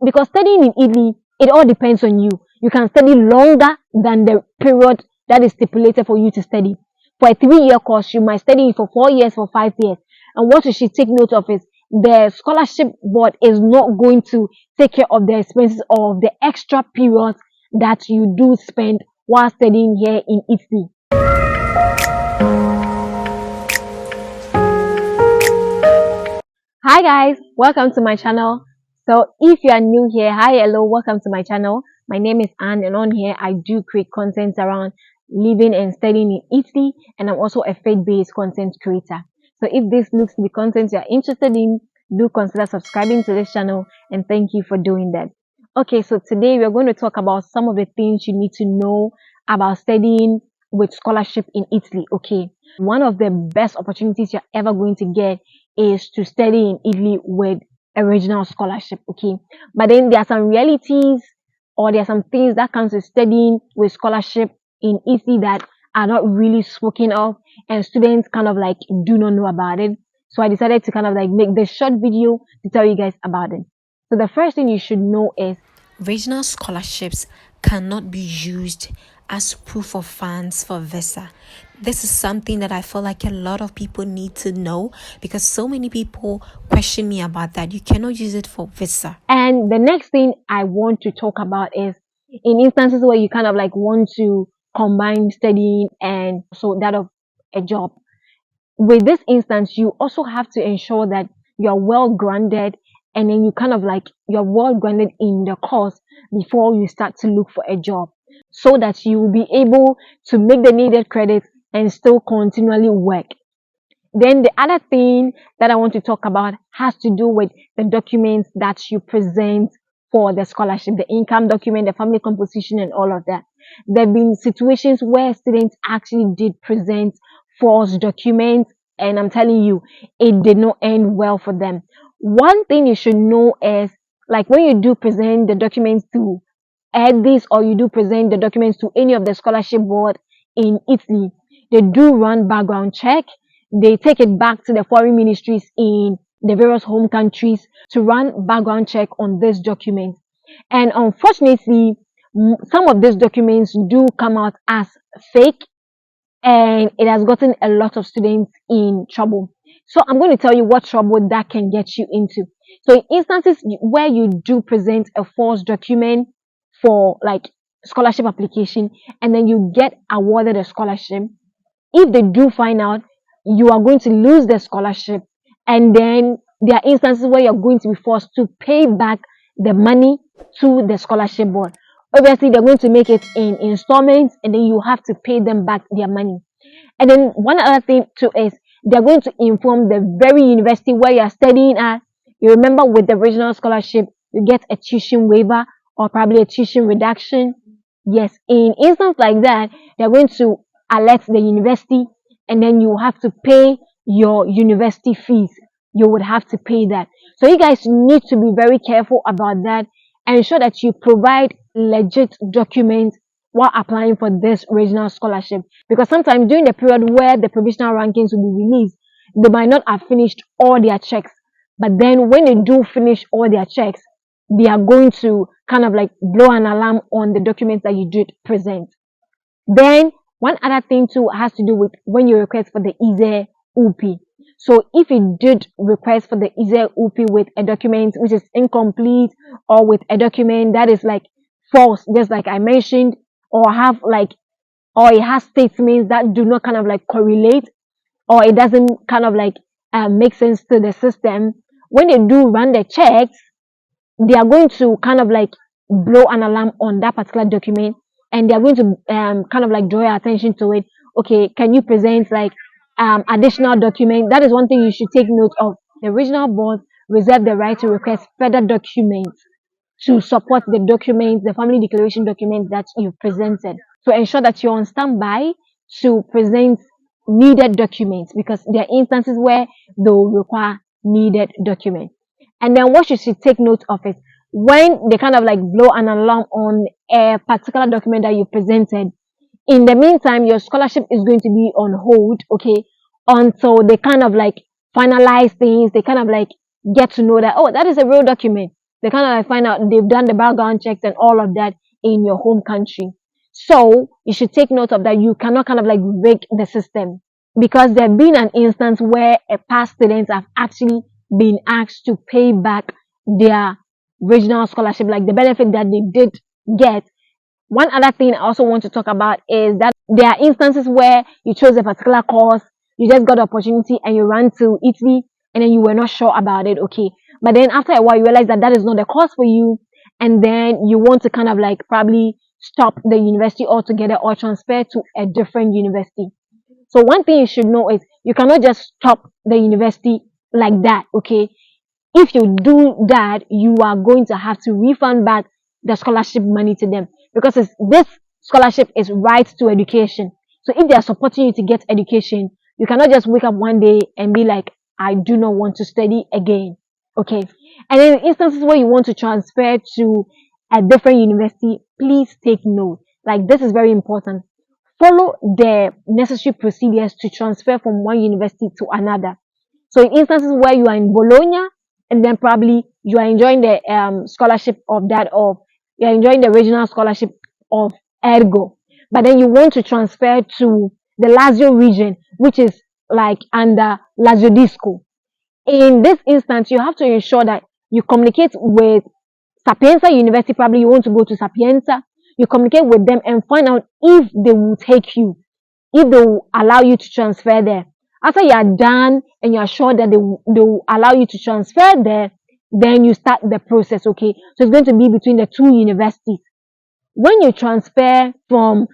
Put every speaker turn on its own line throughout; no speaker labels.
because studying in Italy, it all depends on you. You can study longer than the period that is stipulated for you to study. For a 3 year course, you might study it for 4 years, for 5 years. And what you should take note of is the scholarship board is not going to take care of the expenses of the extra periods that you do spend while studying here in Italy. Hi guys, welcome to my channel. So if you are new here, hi, hello, welcome to my channel. My name is Anne, and on here I do create content around living and studying in Italy, and I'm also a faith-based content creator. So if this looks to be content you're interested in, do consider subscribing to this channel, and thank you for doing that. Okay, so today we're going to talk about some of the things you need to know about studying with scholarship in Italy. Okay, one of the best opportunities you're ever going to get is to study in Italy with a regional scholarship. Okay, but then there are some realities, or there are some things that comes with studying with scholarship in Italy that are not really spoken of, and students kind of like do not know about it. So I decided to kind of like make this short video to tell you guys about it. So the first thing you should know is
regional scholarships cannot be used as proof of funds for visa. This is something that I feel like a lot of people need to know, because so many people question me about that. You cannot use it for visa.
And the next thing I want to talk about is in instances where you kind of like want to combine studying and so that of a job. With this instance, you also have to ensure that you're well grounded, and then you kind of like you're well grounded in the course before you start to look for a job, so that you will be able to make the needed credits and still continually work. Then the other thing that I want to talk about has to do with the documents that you present for the scholarship, the income document, the family composition, and all of that. There have been situations where students actually did present false documents, and I'm telling you, it did not end well for them. One thing you should know is, like, when you do present the documents to this, or you do present the documents to any of the scholarship board in Italy, they do run background check. They take it back to the foreign ministries in the various home countries to run background check on this document. And unfortunately, some of these documents do come out as fake, and it has gotten a lot of students in trouble. So I'm going to tell you what trouble that can get you into. So in instances where you do present a false document for like scholarship application, and then you get awarded a scholarship, if they do find out, you are going to lose the scholarship, and then there are instances where you're going to be forced to pay back the money to the scholarship board. Obviously, they're going to make it in installments, and then you have to pay them back their money. And then one other thing too is they're going to inform the very university where you're studying at. You remember, with the regional scholarship, you get a tuition waiver or probably a tuition reduction. Yes, in instance like that, they're going to alert the university, and then you have to pay your university fees. You would have to pay that. So you guys need to be very careful about that, and ensure that you provide legit documents while applying for this regional scholarship. Because sometimes during the period where the provisional rankings will be released, they might not have finished all their checks. But then when they do finish all their checks, they are going to kind of like blow an alarm on the documents that you did present. Then one other thing too has to do with when you request for the ISEE UP. So if you did request for the ISEE UP with a document which is incomplete, or with a document that is like false, just like I mentioned, or have like, or it has statements that do not kind of like correlate, or it doesn't kind of like make sense to the system, when they do run the checks, they are going to kind of like blow an alarm on that particular document, and they are going to kind of like draw your attention to it. Okay, can you present like additional document? That is one thing you should take note of. The regional board reserve the right to request further documents to support the documents, the family declaration documents that you presented. So ensure that you're on standby to present needed documents, because there are instances where they will require needed documents. And then what you should take note of is, when they kind of like blow an alarm on a particular document that you presented, in the meantime, your scholarship is going to be on hold, okay, until they kind of like finalize things. They kind of like get to know that, oh, that is a real document. They kind of like find out they've done the background checks and all of that in your home country. So you should take note of that. You cannot kind of like rig the system, because there have been an instance where a past students have actually been asked to pay back their regional scholarship, like the benefit that they did get. One other thing I also want to talk about is that there are instances where you chose a particular course, you just got the opportunity and you ran to Italy, and then you were not sure about it, okay. But then after a while, you realize that that is not the course for you, and then you want to kind of like probably stop the university altogether or transfer to a different university. So one thing you should know is you cannot just stop the university like that, okay. If you do that, you are going to have to refund back the scholarship money to them, because this scholarship is right to education. So if they are supporting you to get education, you cannot just wake up one day and be like, I do not want to study again. Okay. And in instances where you want to transfer to a different university, please take note. Like, this is very important. Follow the necessary procedures to transfer from one university to another. So in instances where you are in Bologna, and then probably you are enjoying the scholarship of that, or you are enjoying the regional scholarship of Ergo, but then you want to transfer to the Lazio region, which is like under Lazio Disco. In this instance, you have to ensure that you communicate with Sapienza University. Probably you want to go to Sapienza. You communicate with them and find out if they will take you, if they will allow you to transfer there. After you are done and you are sure that they will allow you to transfer there, then you start the process, okay? So it's going to be between the two universities. When you transfer from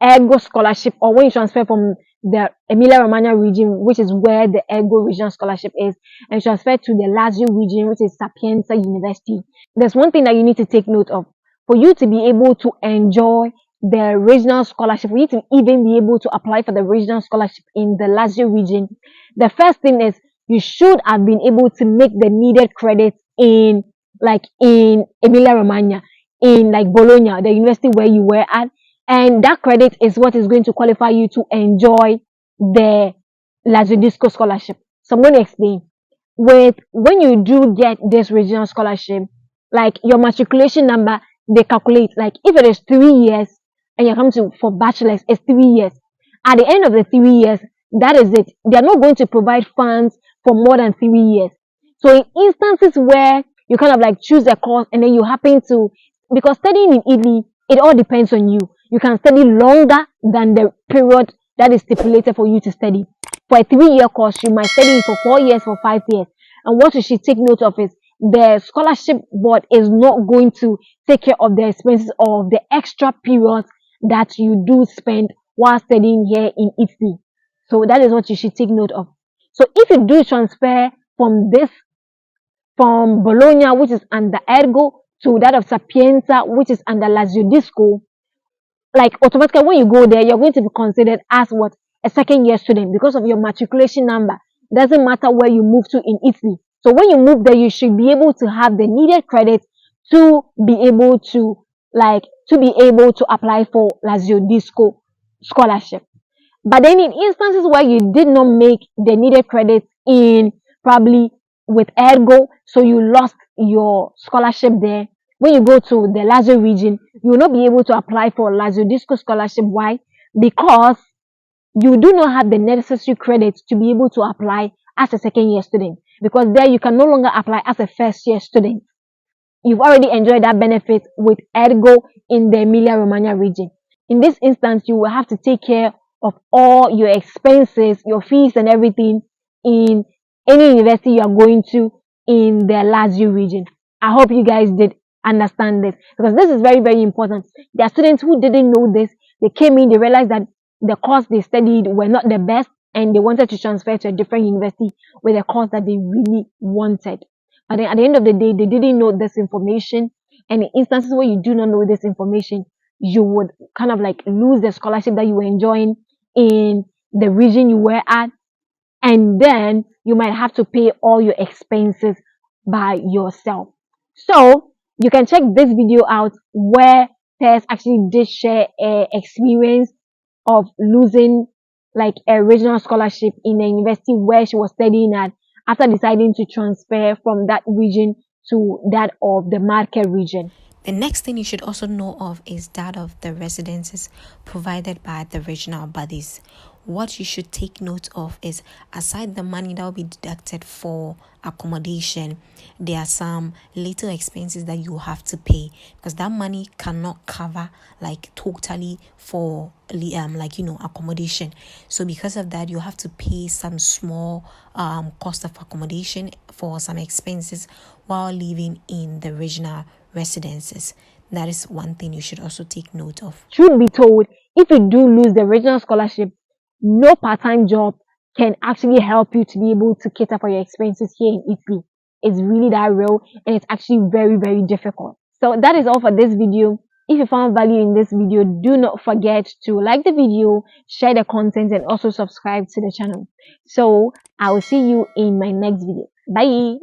Ergo scholarship, or when you transfer from the Emilia Romagna region, which is where the Ergo regional scholarship is, and transfer to the Lazio region, which is Sapienza University, there's one thing that you need to take note of. For you to be able to enjoy the regional scholarship, for you to even be able to apply for the regional scholarship in the Lazio region, the first thing is you should have been able to make the needed credits in Emilia Romagna, in like Bologna, the university where you were at, and that credit is what is going to qualify you to enjoy the Lazio Disco scholarship. So I'm going to explain. With when you do get this regional scholarship, like your matriculation number, they calculate like if it is 3 years and you're coming to for bachelor's, it's 3 years. At the end of the 3 years, that is it. They are not going to provide funds for more than 3 years. So in instances where you kind of like choose a course and then you happen to, because studying in Italy, it all depends on you. You can study longer than the period that is stipulated for you to study. For a 3 year course, you might study it for 4 years, for 5 years. And what you should take note of is the scholarship board is not going to take care of the expenses of the extra periods that you do spend while studying here in Italy. So that is what you should take note of. So if you do transfer from Bologna, which is under Ergo, to that of Sapienza, which is under Lazio Disco, like automatically when you go there, you're going to be considered as what? A second year student because of your matriculation number. It doesn't matter where you move to in Italy. So when you move there, you should be able to have the needed credit to be able to apply for Lazio Disco scholarship. But then in instances where you did not make the needed credits in probably with Ergo, so you lost your scholarship there. When you go to the Lazio region, you will not be able to apply for Lazio Disco scholarship. Why? Because you do not have the necessary credits to be able to apply as a second year student. Because there you can no longer apply as a first year student. You've already enjoyed that benefit with Ergo in the Emilia Romagna region. In this instance, you will have to take care of all your expenses, your fees and everything in any university you are going to in the Lazio region. I hope you guys did understand this, because this is very, very important. There are students who didn't know this. They came in, they realized that the course they studied were not the best, and they wanted to transfer to a different university with a course that they really wanted. But then at the end of the day, they didn't know this information. And in instances where you do not know this information, you would kind of like lose the scholarship that you were enjoying in the region you were at. And then you might have to pay all your expenses by yourself. So you can check this video out where Tess actually did share a experience of losing like a regional scholarship in a university where she was studying at, after deciding to transfer from that region to that of the market region.
The next thing you should also know of is that of the residences provided by the regional bodies. What you should take note of is, aside the money that will be deducted for accommodation, there are some little expenses that you have to pay, because that money cannot cover like totally for accommodation. So because of that, you have to pay some small cost of accommodation for some expenses while living in the regional residences. That is one thing you should also take note of.
Truth be told, if you do lose the regional scholarship, no part-time job can actually help you to be able to cater for your expenses here in Italy. It's really that real, and it's actually very, very difficult. So that is all for this video. If you found value in this video, do not forget to like the video, share the content, and also subscribe to the channel. So I will see you in my next video. Bye.